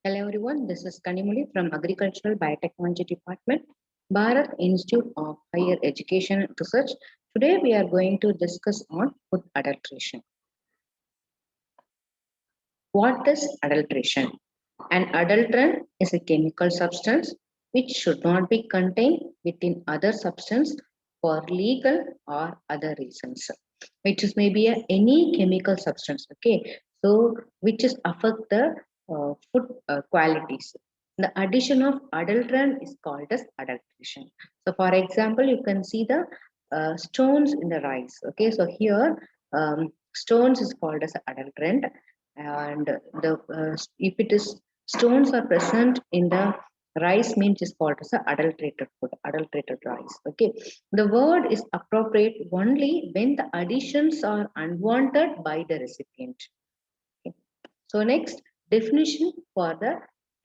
Hello everyone, this is Kanimuli from Agricultural Biotechnology Department, Bharat Institute of Higher Education and Research. Today we are going to discuss on food adulteration. What is adulteration? An adulterant is a chemical substance which should not be contained within other substance for legal or other reasons. Which is maybe any chemical substance, okay? So which is affect the food qualities. The addition of adulterant is called as adulteration. So for example, you can see the stones in the rice. Okay, so here stones is called as adulterant, and the if it is stones are present in the rice means is called as adulterated food, adulterated rice. Okay, the word is appropriate only when the additions are unwanted by the recipient. Okay. So next, definition for the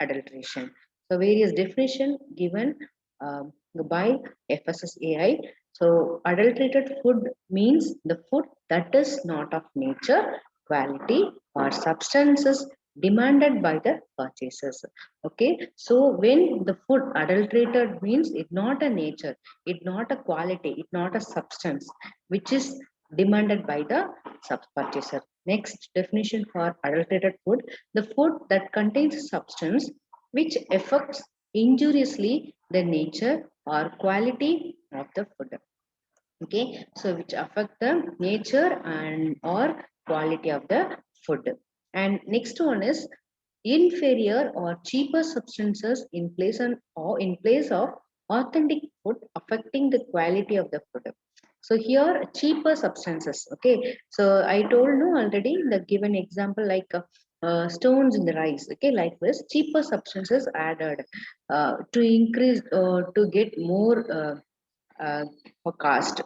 adulteration. So various definition given by FSSAI. So adulterated food means the food that is not of nature, quality or substances demanded by the purchasers. Okay, so when the food adulterated means it not a nature, it not a quality, it not a substance which is demanded by the purchaser. Next definition for adulterated food: the food that contains substance which affects injuriously the nature or quality of the food. Okay, so which affect the nature and or quality of the food. And next one is inferior or cheaper substances in place of authentic food affecting the quality of the food. So here cheaper substances. Okay, so I told you already the given example like stones in the rice. Okay, like this cheaper substances added to increase to get more for cost.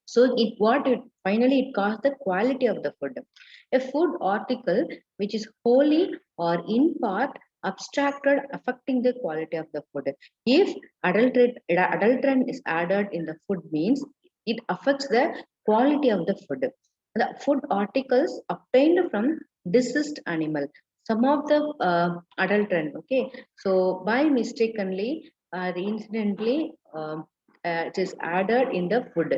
So it what it finally it caused the quality of the food. A food article which is wholly or in part abstracted affecting the quality of the food. If adulterant is added in the food means it affects the quality of the food. The food articles obtained from deceased animal. Some of the adulterant, okay, so by mistakenly, incidentally, it is added in the food.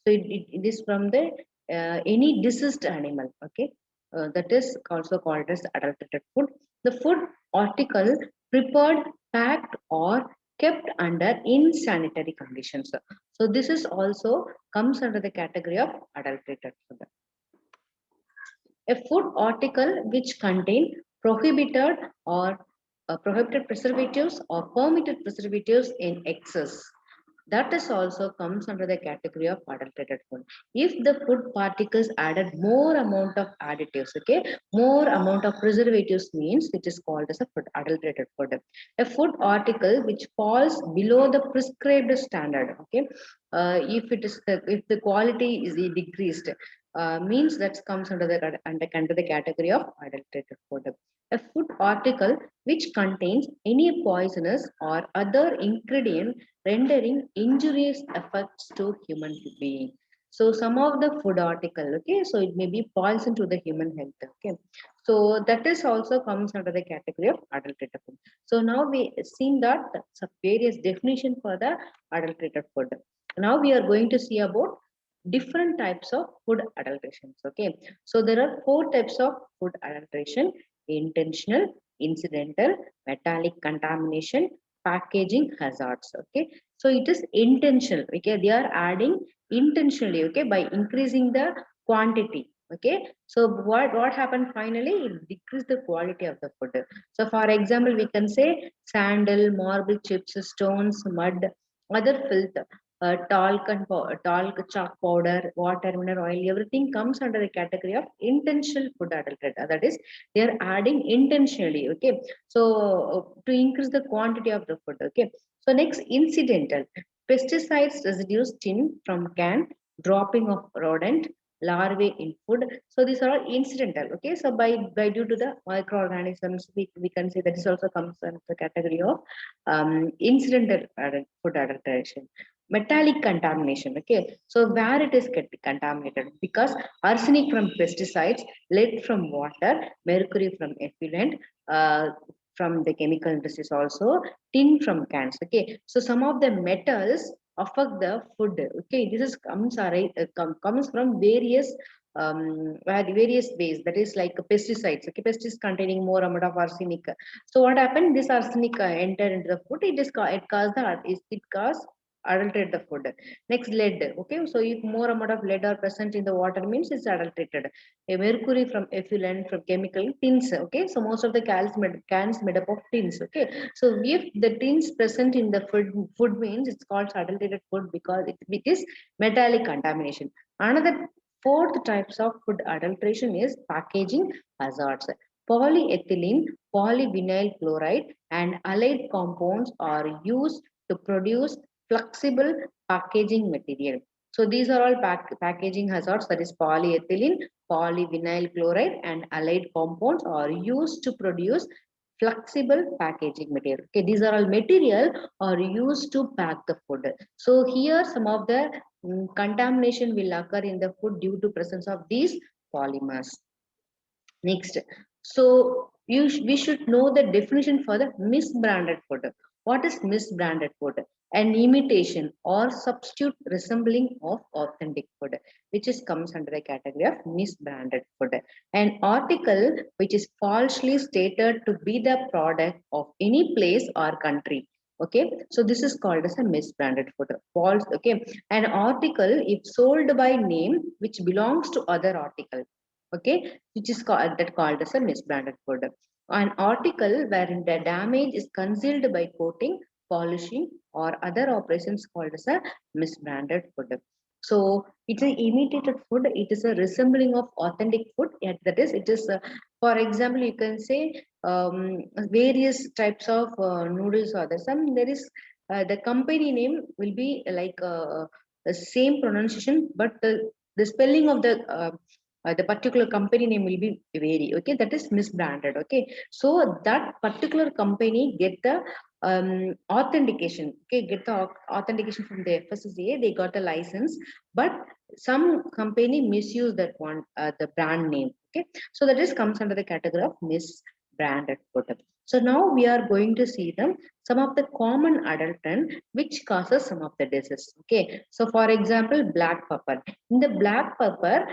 So it is from the any deceased animal. Okay, that is also called as adulterated food. The food article prepared, packed, or kept under insanitary conditions. So this is also comes under the category of adulterated food. A food article which contain prohibited or prohibited preservatives or permitted preservatives in excess, that is also comes under the category of adulterated food. If the food particles added more amount of additives, okay, more amount of preservatives means it is called as a food adulterated food. A food article which falls below the prescribed standard, okay, if the quality is decreased, means that comes under the category of adulterated food. A food article which contains any poisonous or other ingredient rendering injurious effects to human being. So some of the food article, okay, so it may be poison to the human health, okay. So that is also comes under the category of adulterated food. So now we seen that some various definition for the adulterated food. Now we are going to see about different types of food adulterations. Okay, so there are four types of food adulteration: intentional, incidental, metallic contamination, packaging hazards. Okay, so it is intentional. Okay, they are adding intentionally. Okay, by increasing the quantity. Okay, so what happened finally? It decreased the quality of the food. So for example, we can say sandal, marble chips, stones, mud, other filth, talc, chalk powder, water, mineral oil, everything comes under the category of intentional food adulterant. That is, they are adding intentionally. Okay, so to increase the quantity of the food. Okay, so next, incidental pesticides residues tin from can, dropping of rodent larvae in food. So these are all incidental. Okay, so by due to the microorganisms, we can say that this also comes under the category of incidental food adulteration. Metallic contamination. Okay, so where it is get contaminated because arsenic from pesticides, lead from water, mercury from effluent, from the chemical industries also, tin from cans. Okay, so some of the metals affect the food. Okay, this is comes from various ways, that is like pesticides. Okay, pesticides containing more amount of arsenic. So what happened, this arsenic enter into the food, it caused the it caused adulterate the food. Next, lead. Okay, so if more amount of lead are present in the water means it's adulterated. A mercury from effluent from chemical, tins. Okay, so most of the cans made up of tins. Okay, so if the tins present in the food means it's called adulterated food because it is metallic contamination. Another fourth types of food adulteration is packaging hazards. Polyethylene, polyvinyl chloride, and allied compounds are used to produce flexible packaging material. So these are all packaging hazards, that is polyethylene, polyvinyl chloride, and allied compounds are used to produce flexible packaging material. Okay, these are all material are used to pack the food. So here some of the contamination will occur in the food due to presence of these polymers. Next, so we should know the definition for the misbranded food. What is misbranded food? An imitation or substitute resembling of authentic food, which is comes under the category of misbranded food. An article which is falsely stated to be the product of any place or country. Okay, so this is called as a misbranded food. False. Okay, an article if sold by name which belongs to other article. Okay, which is called as a misbranded food. An article wherein the damage is concealed by coating, polishing, or other operations called as a misbranded food. So it's an imitated food. It is a resembling of authentic food. That is, it is. For example, you can say various types of noodles or some. There is the company name will be like the same pronunciation, but the spelling of the particular company name will be vary. Okay, that is misbranded. Okay, so that particular company get the authentication. Okay, get the authentication from the FSSAI, they got a license, but some company misuse that one, the brand name. Okay, so that is comes under the category of misbranded product. So now we are going to see them some of the common adulterant which causes some of the disease. Okay, so for example, black pepper. In the black pepper,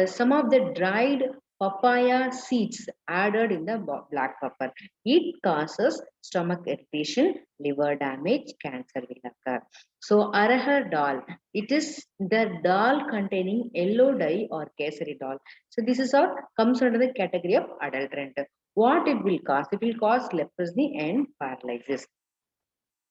some of the dried papaya seeds added in the black pepper. It causes stomach irritation, liver damage, cancer will occur. So arahar dal, it is the dal containing yellow dye or kesari dal. So this is all comes under the category of adulterant. What it will cause? It will cause leprosy and paralysis.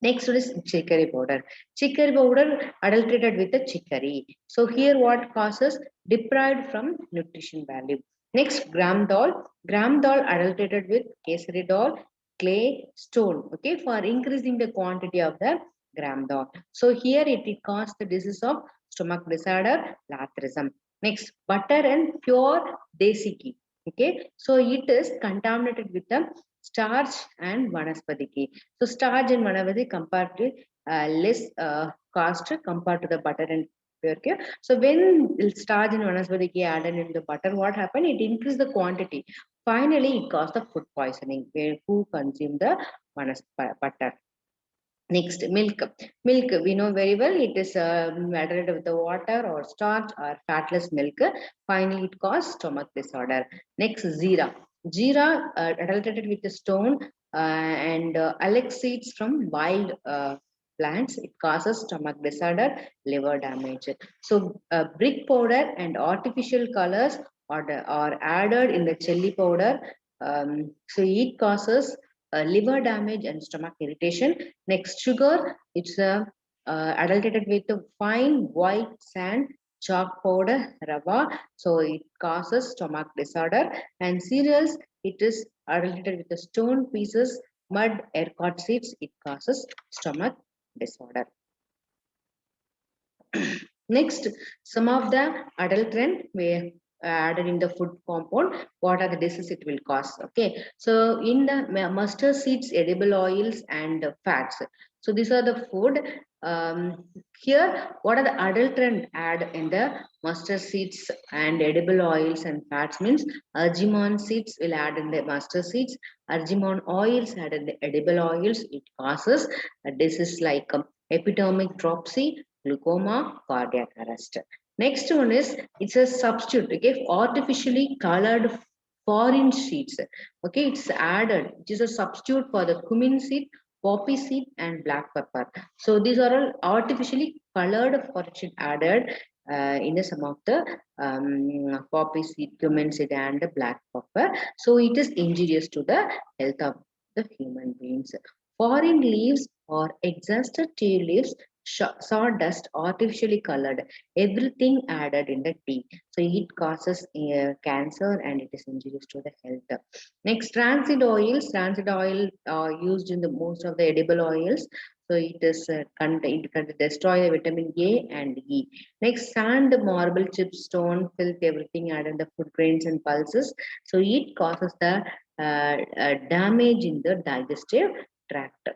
Next one is chicory powder. Chicory powder adulterated with the chicory. So here what causes? Deprived from nutrition value. Next, gram dal. Gram dal adulterated with kesari dal, clay, stone. Okay, for increasing the quantity of the gram dal. So here it causes the disease of stomach disorder, lathrism. Next, butter and pure desi ghee. Okay, so it is contaminated with the starch and vanaspati ghee. So starch and vanaspati compared to less cost compared to the butter and pure ghee. So when starch and vanaspati ghee added in the butter, what happened? It increased the quantity. Finally, it caused the food poisoning. Where who consume the butter? Next, milk. Milk, we know very well, it is adulterated with the water or starch or fatless milk. Finally, it causes stomach disorder. Next, zira. Jeera adulterated with the stone and alex seeds from wild plants. It causes stomach disorder, liver damage. So, brick powder and artificial colors are added in the chili powder. So, it causes liver damage and stomach irritation. Next, sugar. It's adulterated with the fine white sand, chalk powder, rava. So it causes stomach disorder. And cereals. It is adulterated with the stone pieces, mud, aircot seeds. It causes stomach disorder. Next, some of the adulterant we added in the food compound. What are the diseases it will cause? Okay, so in the mustard seeds, edible oils, and fats. So these are the food here, what are the adulterant add in the mustard seeds and edible oils and fats means argemon seeds will add in the mustard seeds, argemon oils add in the edible oils. It causes a disease like epidemic dropsy, glaucoma, cardiac arrest. Next one is it's a substitute. Okay, artificially colored foreign seeds. Okay, it's added. It is a substitute for the cumin seed, poppy seed, and black pepper. So these are all artificially colored foreign added in the some of the poppy seed, cumin seed, and the black pepper. So it is injurious to the health of the human beings. Foreign leaves or exhausted tea leaves, sawdust, artificially colored, everything added in the tea. So it causes cancer and it is injurious to the health. Next, rancid oils. Rancid oil are used in the most of the edible oils. So it is it can destroy the vitamin A and E. Next, sand, marble, chip, stone, filth, everything added in the food grains and pulses. So it causes the damage in the digestive tract.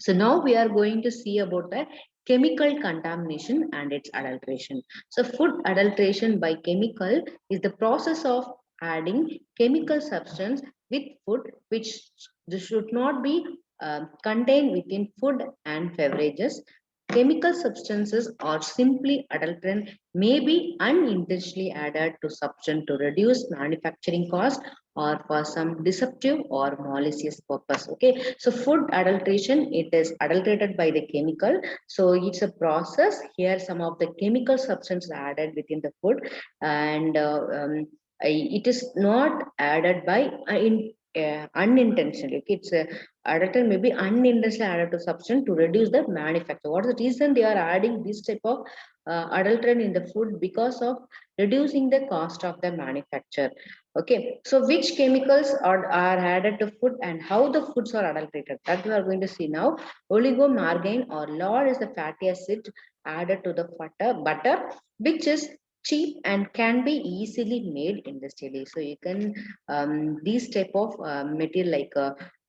So now we are going to see about the chemical contamination and its adulteration. So food adulteration by chemical is the process of adding chemical substance with food which should not be contained within food and beverages. Chemical substances or simply adulterant may be unintentionally added to substance to reduce manufacturing cost or for some deceptive or malicious purpose. Okay, so food adulteration, it is adulterated by the chemical. So it's a process. Here some of the chemical substance added within the food, and it is not added by unintentionally. Okay, it's a adulterant may be unintentionally added to substance to reduce the manufacture. What is the reason they are adding this type of adulterant in the food? Because of reducing the cost of the manufacture. Okay, so which chemicals are added to food and how the foods are adulterated? That we are going to see now. Oligomargarine or lard is the fatty acid added to the butter, which is cheap and can be easily made industrially. So you can these type of material like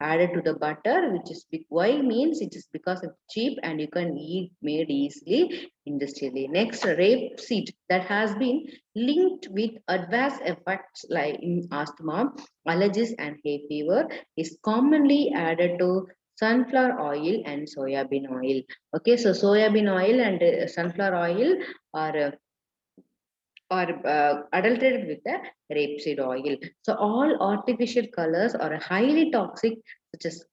added to the butter, which is big. Why means it is because it's cheap and you can eat made easily industrially. Next, rapeseed that has been linked with adverse effects like in asthma, allergies, and hay fever is commonly added to sunflower oil and soybean oil. Okay, so soybean oil and sunflower oil are adulterated with the rapeseed oil. So all artificial colors are highly toxic, such as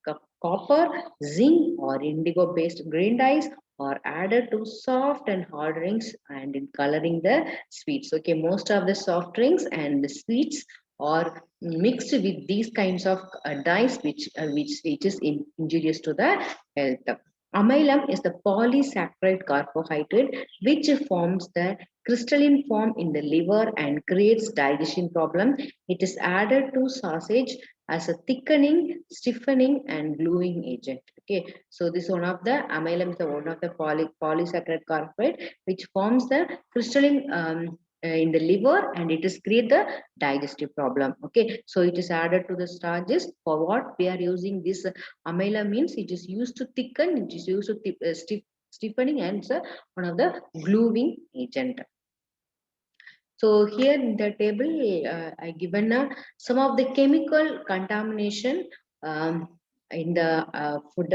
copper, zinc, or indigo-based green dyes are added to soft and hard drinks and in coloring the sweets. Okay, most of the soft drinks and the sweets are mixed with these kinds of dyes, which is injurious to the health. Amylum is the polysaccharide carbohydrate which forms the crystalline form in the liver and creates digestion problem. It is added to sausage as a thickening, stiffening, and gluing agent. Okay, so this one of the amylum is the one of the polysaccharide carbohydrate which forms the crystalline in the liver and it is create the digestive problem. Okay, so it is added to the starches. For what we are using this amylum means it is used to thicken, it is used to stiffening and it's one of the gluing agent. So here in the table, I given some of the chemical contamination in the food.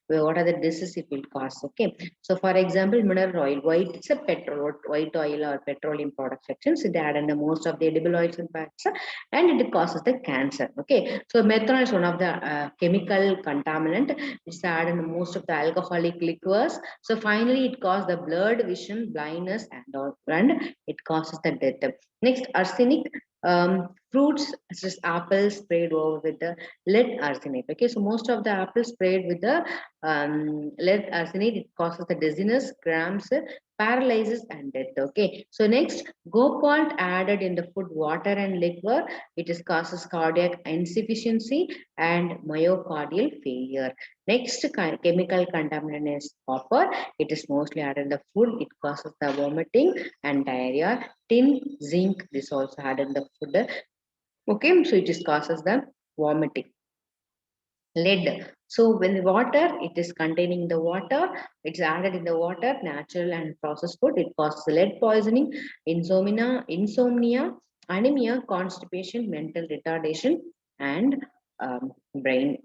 What are the diseases it will cause? Okay. So for example, mineral oil, white, it's a white oil or petroleum product sections. It add in the most of the edible oils and fats, and it causes the cancer. Okay. So methanol is one of the chemical contaminant which add in most of the alcoholic liquors. So finally, it causes the blurred vision, blindness, and it causes the death. Next, arsenic. Fruits such as apples sprayed over with the lead arsenate. Okay, so most of the apples sprayed with the lead arsenate, it causes the dizziness, cramps, paralysis, and death. Okay, so next, gopalt added in the food, water, and liquor, it is causes cardiac insufficiency and myocardial failure. Next, chemical contaminant is copper. It is mostly added in the food. It causes the vomiting and diarrhea. Tin, zinc, this also added in the food. Okay, so it just causes the vomiting. lead. So when the water, it is containing the water, it's added in the water, natural and processed food, it causes lead poisoning, insomnia, anemia, constipation, mental retardation, and brain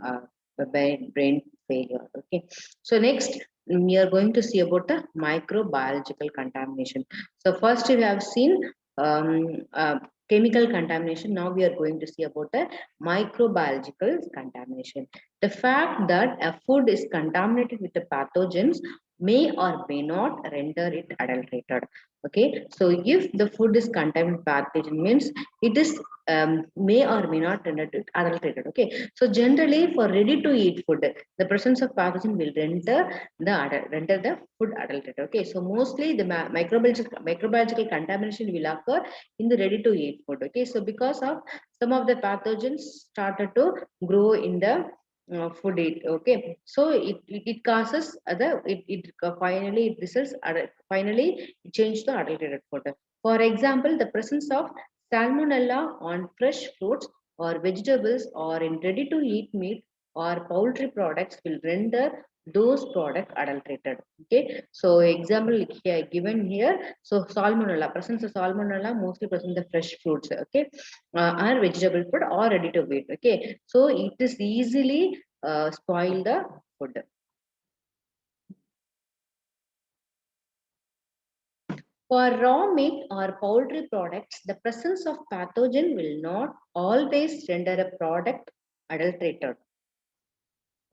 brain failure. Okay. So next we are going to see about the microbiological contamination. So first we have seen um, uh, chemical contamination. Now we are going to see about the microbiological contamination. The fact that a food is contaminated with the pathogens may or may not render it adulterated. Okay, so if the food is contaminated with pathogen means it is may or may not render it adulterated. Okay, so generally for ready to eat food, the presence of pathogen will render the food adulterated. Okay, so mostly the microbiological contamination will occur in the ready to eat food. Okay, so because of some of the pathogens started to grow in the food it. Okay, so it causes other finally it results finally it change the adulterated food. For example, the presence of salmonella on fresh fruits or vegetables or in ready to eat meat or poultry products will render those products adulterated. Okay, so example here given here. So salmonella, presence of salmonella mostly present in the fresh fruits. Okay, or vegetable food or ready to eat. Okay, so it is easily spoil the food. For raw meat or poultry products, the presence of pathogen will not always render a product adulterated.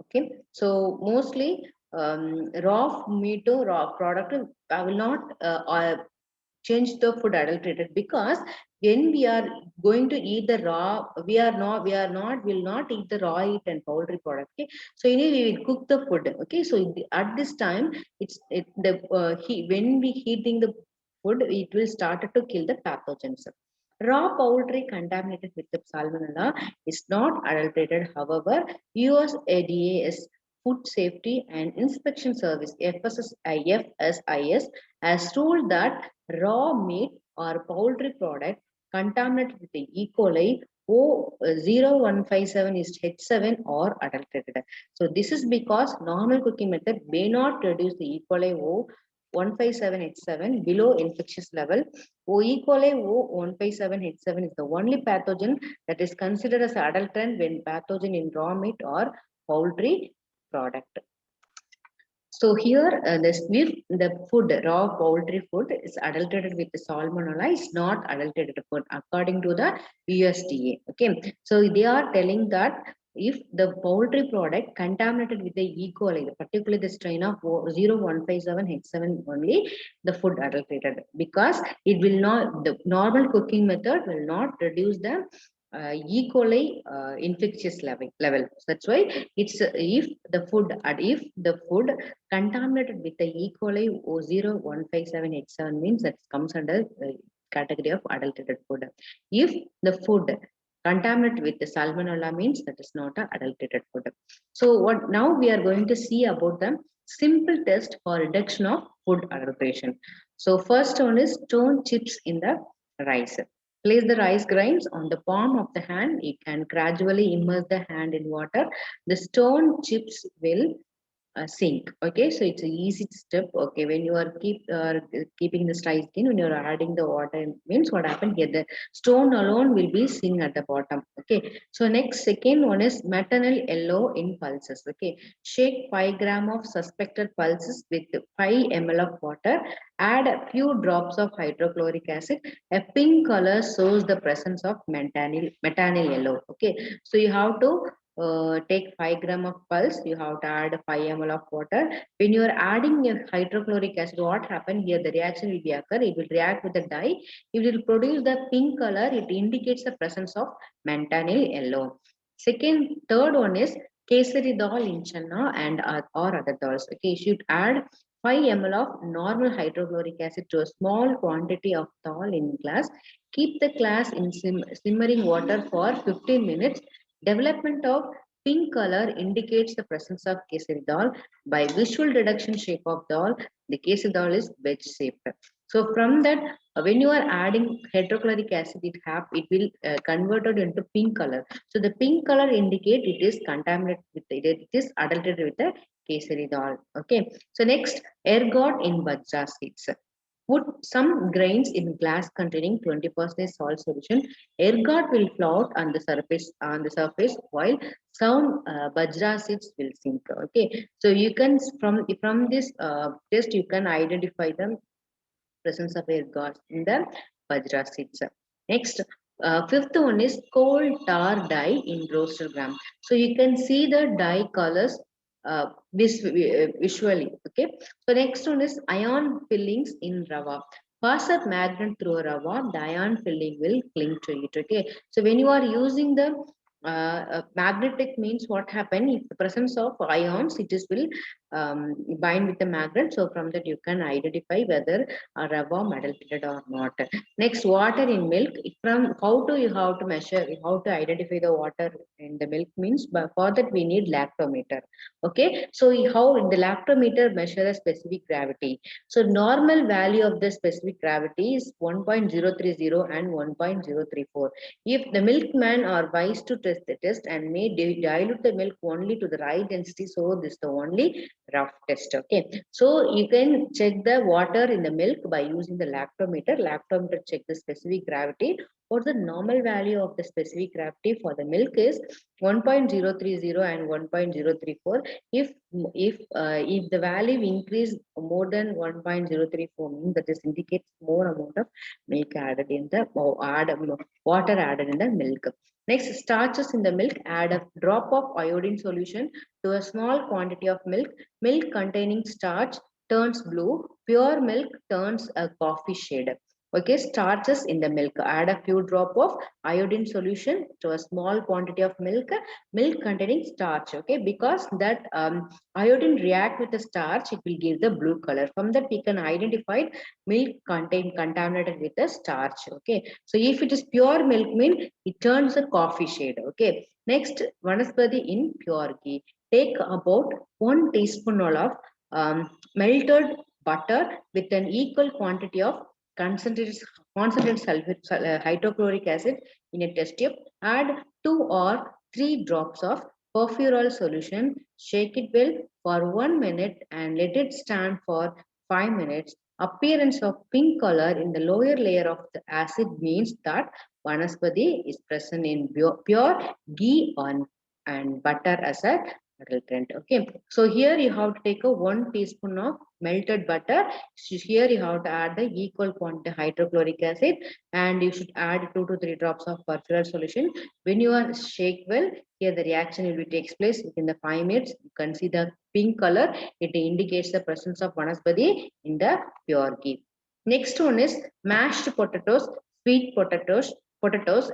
Okay, so mostly raw meat or raw product will not change the food adulterated, because when we are going to eat the raw, will not eat the raw meat and poultry product. Okay, so anyway we will cook the food. Okay, so at this time when we heating the food, it will start to kill the pathogens. Raw poultry contaminated with the salmonella is not adulterated. However, USADA's Food Safety and Inspection Service (FSIS) has ruled that raw meat or poultry product contaminated with the E. coli O0157 is H7 or adulterated. So this is because normal cooking method may not reduce the E. coli O157H7 below infectious level. E. coli O157H7 is the only pathogen that is considered as adulterant when pathogen in raw meat or poultry product. So here, if the food, raw poultry food is adulterated with the salmonella, is not adulterated food according to the USDA. Okay, so they are telling that if the poultry product contaminated with the E. coli, particularly the strain of 0157H7 only, the food adulterated, because it will not, the normal cooking method will not reduce the E. coli infectious level. So that's why it's if the food contaminated with the E. coli O0157H7 means that comes under category of adulterated food. If the food contaminated with the salmonella means that is not a adulterated food. So what now we are going to see about the simple test for reduction of food adulteration. So first one is stone chips in the rice. Place the rice grains on the palm of the hand. You can gradually immerse the hand in water. The stone chips will sink. Okay, so it's a easy step. Okay, when you are keeping the rice in, when you are adding the water, means what happened here, the stone alone will be sink at the bottom. Okay, so next second one is maternal yellow in pulses. Okay, shake 5 grams of suspected pulses with 5 ml of water. Add a few drops of hydrochloric acid. A pink color shows the presence of maternal yellow. Okay, so you have to take 5 grams of pulse, you have to add 5 ml of water. When you are adding your hydrochloric acid, what happens here? The reaction will be occur. It will react with the dye. It will produce the pink color. It indicates the presence of mantanil yellow. Third one is kesari dal in channa and or other dals. Okay, you should add 5 ml of normal hydrochloric acid to a small quantity of dal in glass. Keep the glass in simmering water for 15 minutes. Development of pink color indicates the presence of kesari dal. By visual deduction shape of dal, the kesari dal is wedge shaped. So from that, when you are adding hydrochloric acid, it will converted into pink color. So the pink color indicate it is contaminated with it is adulterated with the kesaridol. Okay. So next, ergot in bajra seeds. Put some grains in glass containing 20% salt solution. Ergot will float on the surface while some bajra seeds will sink. Okay, so you can from this test you can identify the presence of ergot in the bajra seeds. Next, fifth one is coal tar dye in roaster gram. So you can see the dye colors visually. Okay. So next one is ion fillings in rava. Pass a magnet through a rava, the ion filling will cling to it. Okay. So when you are using the magnetic means what happen if the presence of ions it is will bind with the magnet. So from that you can identify whether a rava adulterated or not. Next, water in milk. From how to you have to measure, how to identify the water in the milk means, but for that we need lactometer. Okay, so how in the lactometer measure a specific gravity. So normal value of the specific gravity is 1.030 and 1.034. If the milkman are wise to test the test and may dilute the milk only to the right density, so this is the only rough test. Okay, so you can check the water in the milk by using the lactometer. Lactometer check the specific gravity. What the normal value of the specific gravity for the milk is 1.030 and 1.034. If the value increase more than 1.034, means that is indicates more amount of milk added in the water added in the milk. Next, starches in the milk. Add a drop of iodine solution to a small quantity of milk. Milk containing starch turns blue. Pure milk turns a coffee shade. Okay, starches in the milk. Add a few drop of iodine solution to a small quantity of milk. Milk containing starch. Okay, because that iodine react with the starch, it will give the blue color. From that we can identify milk contain contaminated with the starch. Okay, so if it is pure milk, mean it turns a coffee shade. Okay, next, vanaspati in pure ghee. Take about 1 teaspoon of melted butter with an equal quantity of concentrated hydrochloric acid in a test tube. Add 2 or 3 drops of perfurol solution. Shake it well for 1 minute and let it stand for 5 minutes. Appearance of pink color in the lower layer of the acid means that vanaspati is present in pure ghee and butter as a adulterant. Okay, so here you have to take a 1 teaspoon of melted butter. So here you have to add the equal quantity hydrochloric acid, and you should add 2 to 3 drops of perfluoride solution. When you are shake well, here the reaction will be takes place within the 5 minutes. You can see the pink color. It indicates the presence of vanaspati in the pure ghee. Next one is mashed potatoes, sweet potatoes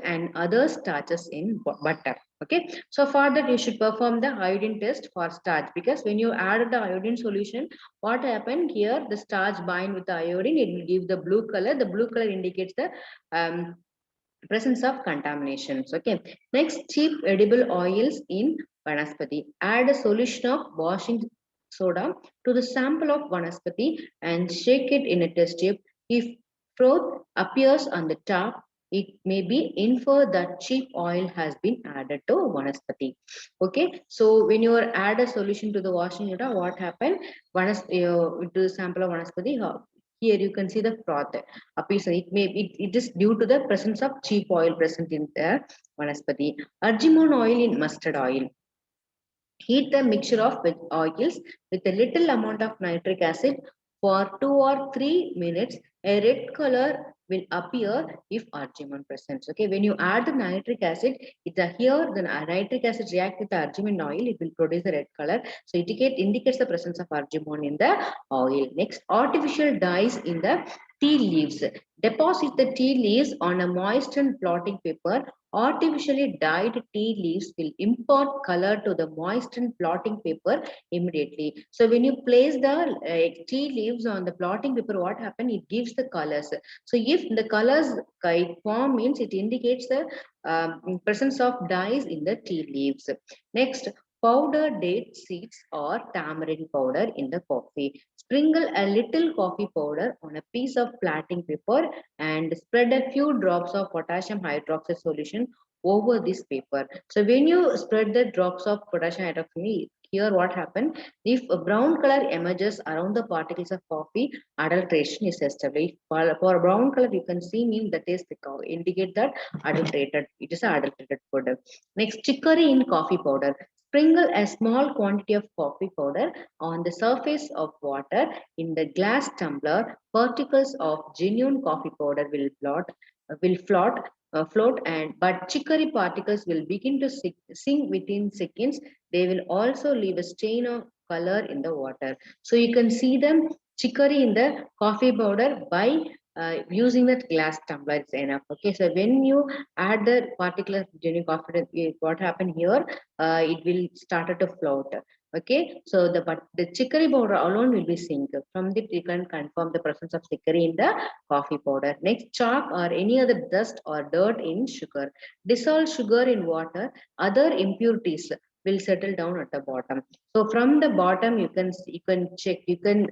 and other starches in butter. Okay, so for that you should perform the iodine test for starch, because when you add the iodine solution, what happened here, the starch bind with the iodine, it will give the blue color. The blue color indicates the um, presence of contaminations. Okay, next, cheap edible oils in vanaspati. Add a solution of washing soda to the sample of vanaspati and shake it in a test tube. If froth appears on the top, it may be infer that cheap oil has been added to vanaspati. Okay, so when you add a solution to the washing soda, what happened? To the sample of vanaspati, here you can see the froth appears. It is due to the presence of cheap oil present in the vanaspati. Argemone oil in mustard oil. Heat the mixture of oils with a little amount of nitric acid for 2 or 3 minutes. A red color will appear if argemone present. Okay, when you add the nitric acid, here the nitric acid react with the argemone oil, it will produce the red color. So it indicates the presence of argemone in the oil. Next, artificial dyes in the tea leaves. Deposit the tea leaves on a moistened blotting paper. Artificially dyed tea leaves will impart color to the moistened blotting paper immediately. So when you place the tea leaves on the blotting paper, what happens? It gives the colors. So if the colors form, means it indicates the presence of dyes in the tea leaves. Next, powdered date seeds or tamarind powder in the coffee. Sprinkle a little coffee powder on a piece of blotting paper and spread a few drops of potassium hydroxide solution over this paper. So when you spread the drops of potassium hydroxide, here what happened? If a brown color emerges around the particles of coffee, adulteration is established. For brown color, you can see mean that is the indicate that adulterated. It is an adulterated food. Next, chicory in coffee powder. Sprinkle a small quantity of coffee powder on the surface of water in the glass tumbler. Particles of genuine coffee powder will float, and but chicory particles will begin to sink within seconds. They will also leave a stain of color in the water. So you can see them chicory in the coffee powder by using that glass tumbler. It's enough. Okay, so when you add the particular genuine coffee, what happened here? It will start to float. Okay, so the chicory powder alone will be sink. From it you can confirm the presence of chicory in the coffee powder. Next, chalk or any other dust or dirt in sugar. Dissolve sugar in water. Other impurities will settle down at the bottom. So from the bottom you can check, you can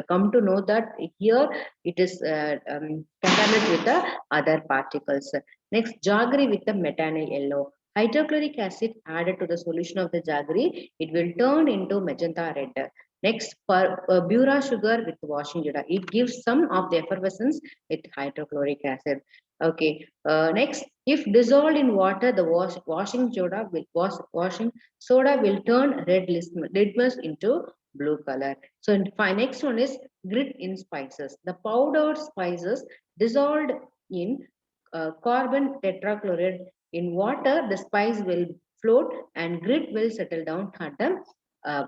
come to know that here it is contaminated with the other particles. Next, jaggery with the methanol yellow. Hydrochloric acid added to the solution of the jaggery, it will turn into magenta red. Next, bura sugar with washing soda. It gives some of the effervescence with hydrochloric acid. Okay. Next, if dissolved in water, the washing soda will turn red litmus into blue color. So next one is grit in spices. The powdered spices dissolved in carbon tetrachloride in water, the spice will float and grit will settle down at the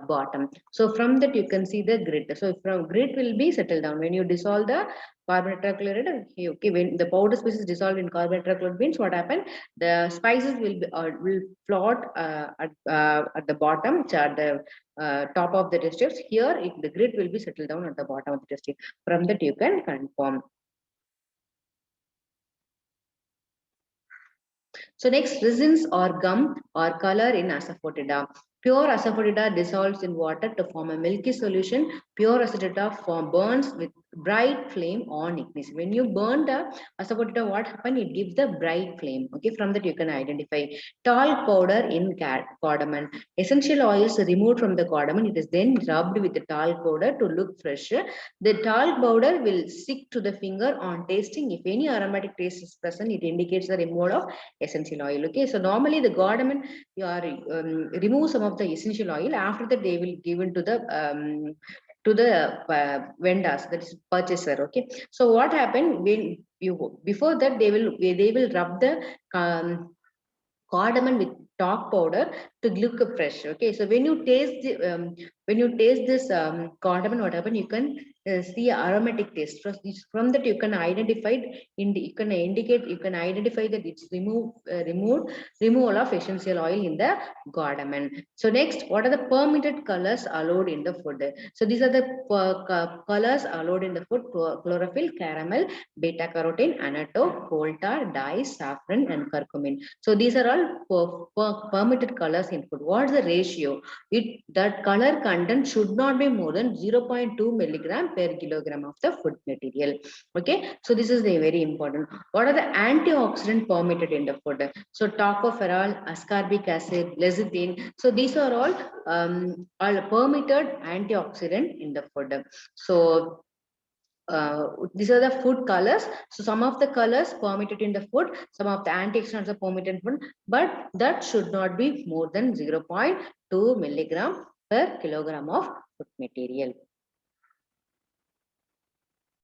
bottom. So from that you can see the grit. So from grit will be settled down when you dissolve the carbon tetrachloride. Okay, when the powder species dissolved in carbon tetrachloride means what happened? The spices will float at the bottom, at the top of the test tubes. Here, the grit will be settled down at the bottom of the test tube. From that you can confirm. So next, resins or gum or color in asafoetida. Pure asafoetida dissolves in water to form a milky solution. Pure asafoetida burns with bright flame on ignition. When you burn the asafoetida, what happens? It gives the bright flame. Okay, from that you can identify. Talc powder in cardamom. Essential oils removed from the cardamom. It is then rubbed with the talc powder to look fresh. The talc powder will stick to the finger on tasting. If any aromatic taste is present, it indicates the removal of essential oil. Okay, so normally the cardamom, you are remove some of the essential oil. After that, they will give it to the vendors, that is purchaser. Okay, so what happened when you before that they will rub the cardamom with talc powder to look fresh. Okay, so when you taste this cardamom, what happen? You can see aromatic taste. From that, you can identify you can indicate, you can identify that it's removal of essential oil in the cardamom. So next, what are the permitted colors allowed in the food? So these are the colors allowed in the food: chlorophyll, caramel, beta carotene, annatto, coal tar, dye, saffron, and curcumin. So these are all permitted colors in food. What's the ratio? That color content should not be more than 0.2 milligram per kilogram of the food material. Okay, so this is very important. What are the antioxidant permitted in the food? So tocopherol, ascorbic acid, lecithin. So these are all permitted antioxidant in the food. So these are the food colors. So some of the colors permitted in the food, some of the antioxidants are permitted in food, but that should not be more than 0.2 milligram per kilogram of food material.